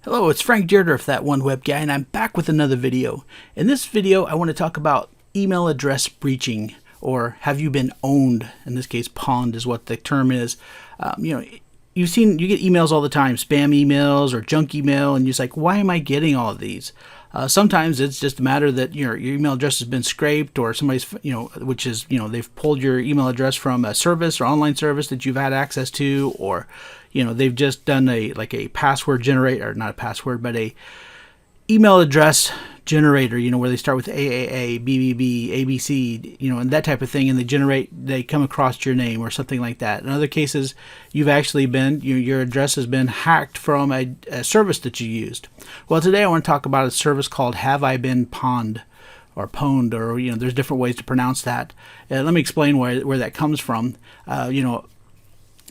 Hello, it's Frank Deardorff, that one web guy, and I'm back with another video. In this video, I want to talk about email address breaching, or have you been owned? In this case, pawned is what the term is. You get emails all the time, spam emails or junk email, and you're just like, why am I getting all of these? Sometimes it's just a matter that your email address has been scraped, or somebody's, they've pulled your email address from a service or online service that you've had access to, or they've just done a password generator, or not a password, but a email address generator, where they start with AAA, BBB, ABC, and that type of thing, and they come across your name or something like that. In other cases, you've actually been, your address has been hacked from a service that you used. Well, today I want to talk about a service called Have I Been Pwned, or pwned, or, there's different ways to pronounce that. Let me explain where that comes from.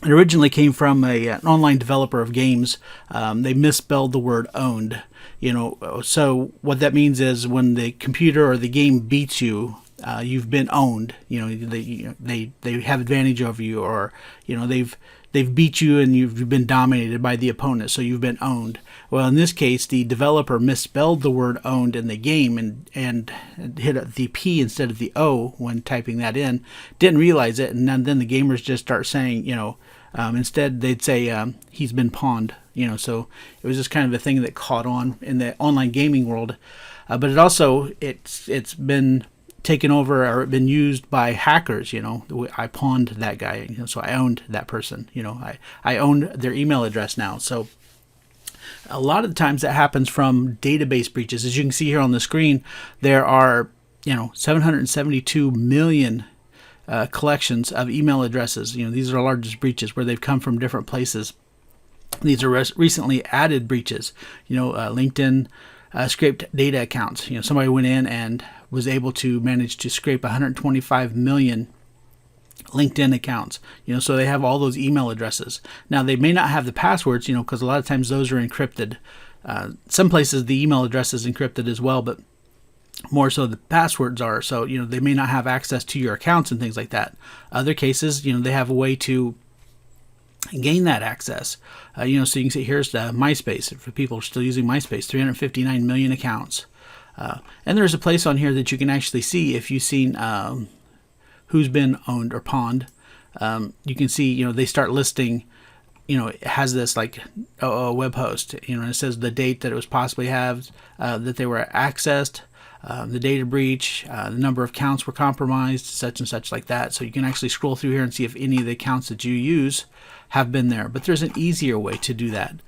It originally came from an online developer of games. They misspelled the word owned. So what that means is when the computer or the game beats you, you've been owned. They have advantage over you, or they've beat you and you've been dominated by the opponent, so you've been owned. Well, in this case, the developer misspelled the word owned in the game and hit the P instead of the O when typing that in. Didn't realize it, and then the gamers just start saying, instead they'd say he's been pawned. So it was just kind of a thing that caught on in the online gaming world. But it also it's been taken over or been used by hackers. I pawned that guy, so I owned that person. I owned their email address now. So a lot of the times that happens from database breaches. As you can see here on the screen, there are 772 million collections of email addresses. These are the largest breaches where they've come from different places. These are recently added breaches. LinkedIn scraped data accounts. Somebody went in and was able to manage to scrape 125 million LinkedIn accounts. So they have all those email addresses. Now they may not have the passwords, because a lot of times those are encrypted. Some places the email address is encrypted as well, but more so the passwords are. So they may not have access to your accounts and things like that. Other cases, they have a way to gain that access. So you can see here's the MySpace. For people who are still using MySpace, 359 million accounts. And there's a place on here that you can actually see if you've seen who's been owned or pawned. You can see, they start listing, it has this like a web host, and it says the date that it was possibly that they were accessed, the data breach, the number of accounts were compromised, such and such like that. So you can actually scroll through here and see if any of the accounts that you use have been there. But there's an easier way to do that.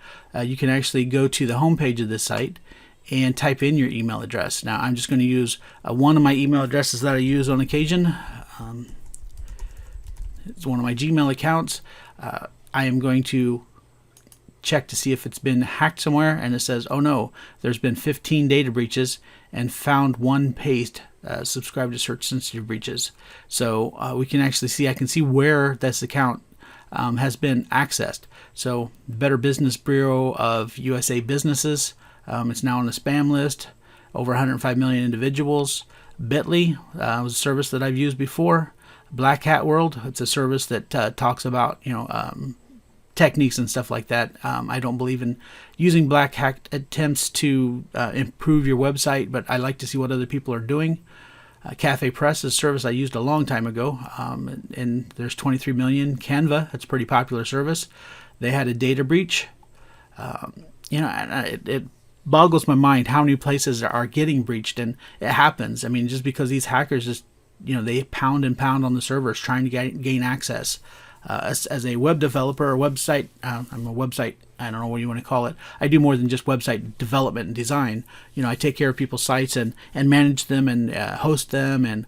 You can actually go to the homepage of this site and type in your email address. Now I'm just going to use one of my email addresses that I use on occasion. It's one of my Gmail accounts. I am going to check to see if it's been hacked somewhere, and it says, oh no, there's been 15 data breaches and found one paste, subscribe to search sensitive breaches. So we can actually see, I can see where this account has been accessed. So Better Business Bureau of USA Businesses, it's now on the spam list, over 105 million individuals. Bitly was a service that I've used before. Black Hat World, it's a service that talks about techniques and stuff like that. I don't believe in using black hat attempts to improve your website, but I like to see what other people are doing. Cafe Press is a service I used a long time ago, and there's 23 million. Canva, that's a pretty popular service. They had a data breach. It boggles my mind how many places are getting breached, and it happens. I mean, just because these hackers just they pound and pound on the servers trying to gain access. As a web developer or website, I'm a website, I don't know what you want to call it. I do more than just website development and design. I take care of people's sites and manage them and host them and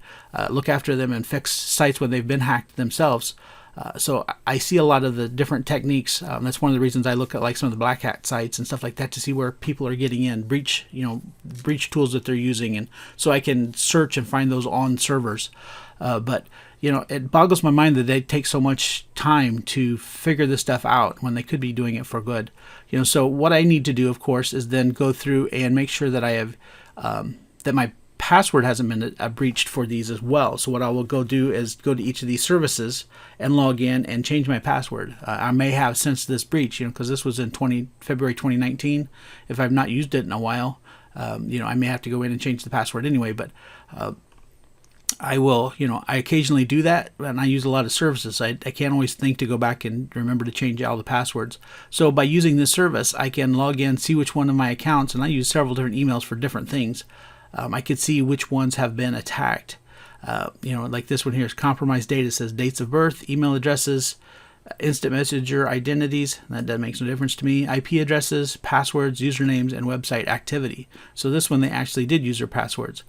look after them and fix sites when they've been hacked themselves. So I see a lot of the different techniques. That's one of the reasons I look at like some of the black hat sites and stuff like that to see where people are getting in, breach tools that they're using, and so I can search and find those on servers. But it boggles my mind that they take so much time to figure this stuff out when they could be doing it for good. So what I need to do, of course, is then go through and make sure that I have that my password hasn't been breached for these as well. So what I will go do is go to each of these services and log in and change my password. I may have since this breach, because this was in February 2019. If I've not used it in a while, I may have to go in and change the password anyway, but I will, I occasionally do that, and I use a lot of services. I can't always think to go back and remember to change all the passwords. So by using this service, I can log in, see which one of my accounts, and I use several different emails for different things. I could see which ones have been attacked. Like this one here is compromised data. It says dates of birth, email addresses, instant messenger identities. That makes no difference to me. IP addresses, passwords, usernames, and website activity. So this one, they actually did use their passwords.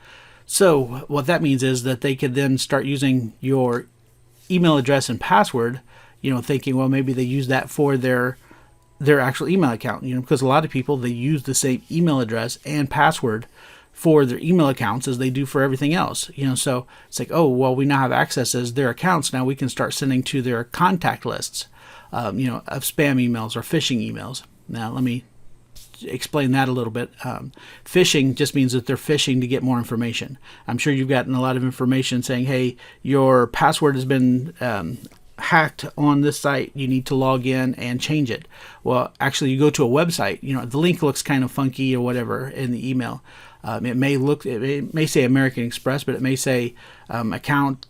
So what that means is that they could then start using your email address and password, thinking, well, maybe they use that for their actual email account, because a lot of people, they use the same email address and password for their email accounts as they do for everything else. So it's like, oh, well, we now have access as their accounts. Now we can start sending to their contact lists, of spam emails or phishing emails. Now let me explain that a little bit. Phishing just means that they're phishing to get more information. I'm sure you've gotten a lot of information saying, hey, your password has been hacked on this site. You need to log in and change it. Well, actually, you go to a website. The link looks kind of funky or whatever in the email. It may say American Express, but it may say account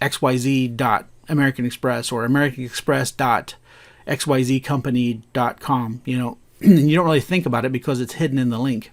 xyz.American Express or americanexpress.xyzcompany.com. And you don't really think about it because it's hidden in the link.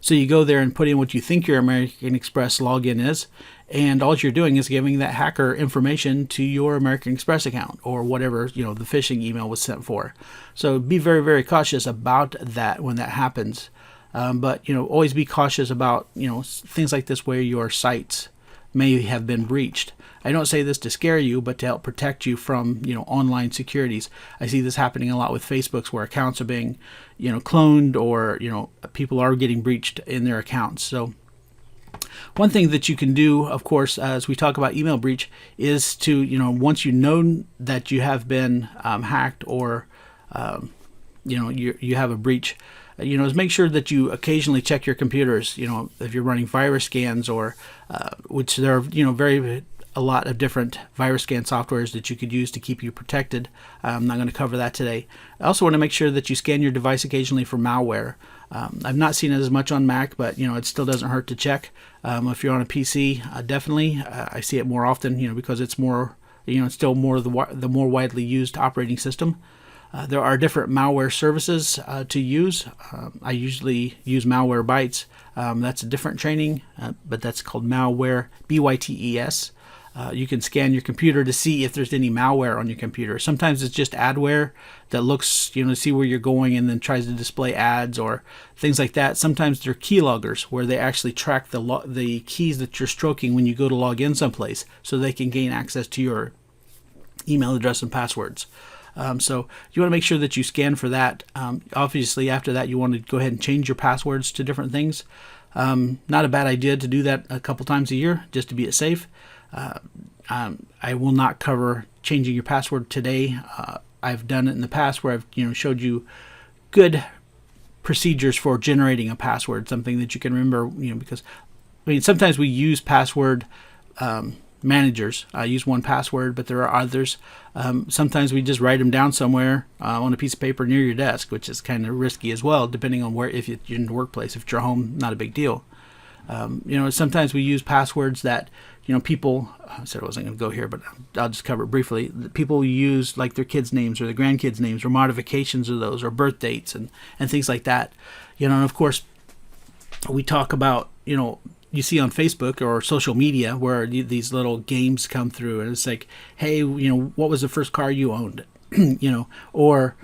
So you go there and put in what you think your American Express login is, and all you're doing is giving that hacker information to your American Express account or whatever, the phishing email was sent for. So be very, very cautious about that when that happens. But always be cautious about, things like this where your sites may have been breached. I don't say this to scare you, but to help protect you from, online securities. I see this happening a lot with Facebooks where accounts are being, cloned or, people are getting breached in their accounts. So one thing that you can do, of course, as we talk about email breach, is to, once you know that you have been hacked or, you have a breach, is make sure that you occasionally check your computers, if you're running virus scans or, which there are, a lot of different virus scan softwares that you could use to keep you protected. I'm not going to cover that today. I also want to make sure that you scan your device occasionally for malware. I've not seen it as much on Mac, but it still doesn't hurt to check. If you're on a PC, definitely I see it more often, because it's more, it's still more the more widely used operating system. There are different malware services to use. I usually use Malwarebytes. That's a different training, but that's called Malware, BYTES. You can scan your computer to see if there's any malware on your computer. Sometimes it's just adware that looks, to see where you're going and then tries to display ads or things like that. Sometimes they're keyloggers where they actually track the keys that you're stroking when you go to log in someplace so they can gain access to your email address and passwords. So you want to make sure that you scan for that. Obviously, after that, you want to go ahead and change your passwords to different things. Not a bad idea to do that a couple times a year just to be safe. I will not cover changing your password today. I've done it in the past where I've showed you good procedures for generating a password, something that you can remember. Because sometimes we use password managers. I use 1Password, but there are others. Sometimes we just write them down somewhere on a piece of paper near your desk, which is kind of risky as well, depending on where. If you're in the workplace, if you're home, not a big deal. Sometimes we use passwords that people. I said I wasn't going to go here, but I'll just cover it briefly. People use like their kids' names or their grandkids' names or modifications of those or birth dates and things like that. And of course, we talk about you see on Facebook or social media where these little games come through and it's like, hey, what was the first car you owned? Or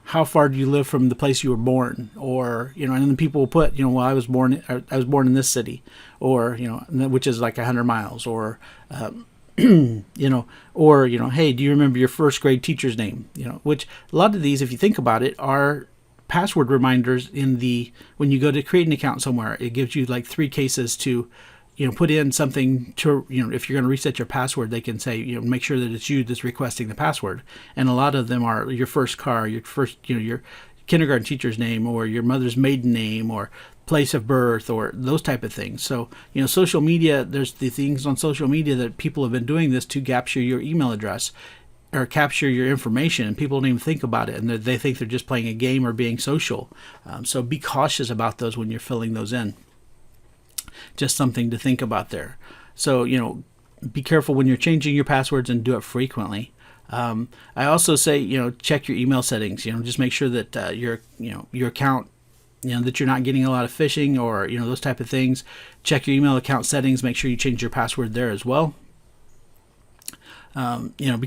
how far do you live from the place you were born? Or, and then people will put, well, I was born in this city, or, which is like 100 miles, or, or, hey, do you remember your first grade teacher's name? Which a lot of these, if you think about it, are password reminders when you go to create an account somewhere. It gives you like 3 cases to, put in something to, if you're going to reset your password, they can say, make sure that it's you that's requesting the password. And a lot of them are your first car, your first, your kindergarten teacher's name, or your mother's maiden name, or place of birth or those type of things. So, you know, social media, there's the things on social media that people have been doing this to capture your email address or capture your information, and people don't even think about it, and they think they're just playing a game or being social. So be cautious about those when you're filling those in. Just something to think about there. So, you know, be careful when you're changing your passwords and do it frequently. I also say, you know, check your email settings. You know, just make sure that your account, you know, that you're not getting a lot of phishing or, you know, those type of things. Check your email account settings. Make sure you change your password there as well. You know,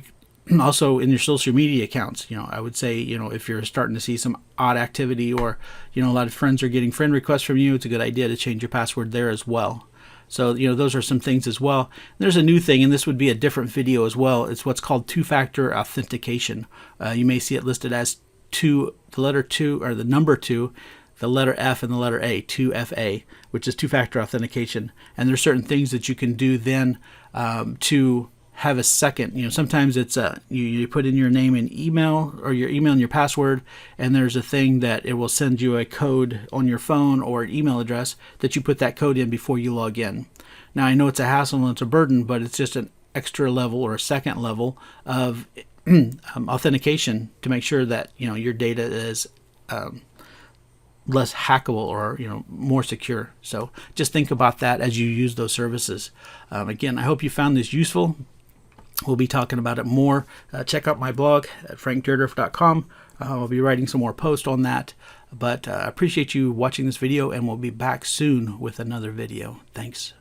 also in your social media accounts, you know, I would say, you know, if you're starting to see some odd activity or, you know, a lot of friends are getting friend requests from you, it's a good idea to change your password there as well. So, you know, those are some things as well. There's a new thing, and this would be a different video as well. It's what's called two-factor authentication. You may see it listed as the letter 2, or the number 2, the letter F and the letter A, 2FA, which is two-factor authentication. And there's certain things that you can do then to have a second. You know, sometimes it's you put in your name and email, or your email and your password, and there's a thing that it will send you a code on your phone or an email address that you put that code in before you log in. Now, I know it's a hassle and it's a burden, but it's just an extra level or a second level of authentication to make sure that, you know, your data is less hackable, or, you know, more secure. So just think about that as you use those services. Again, I hope you found this useful. We'll be talking about it more. Check out my blog at frankdierdorf.com. I'll be writing some more posts on that. But I appreciate you watching this video, and we'll be back soon with another video. Thanks.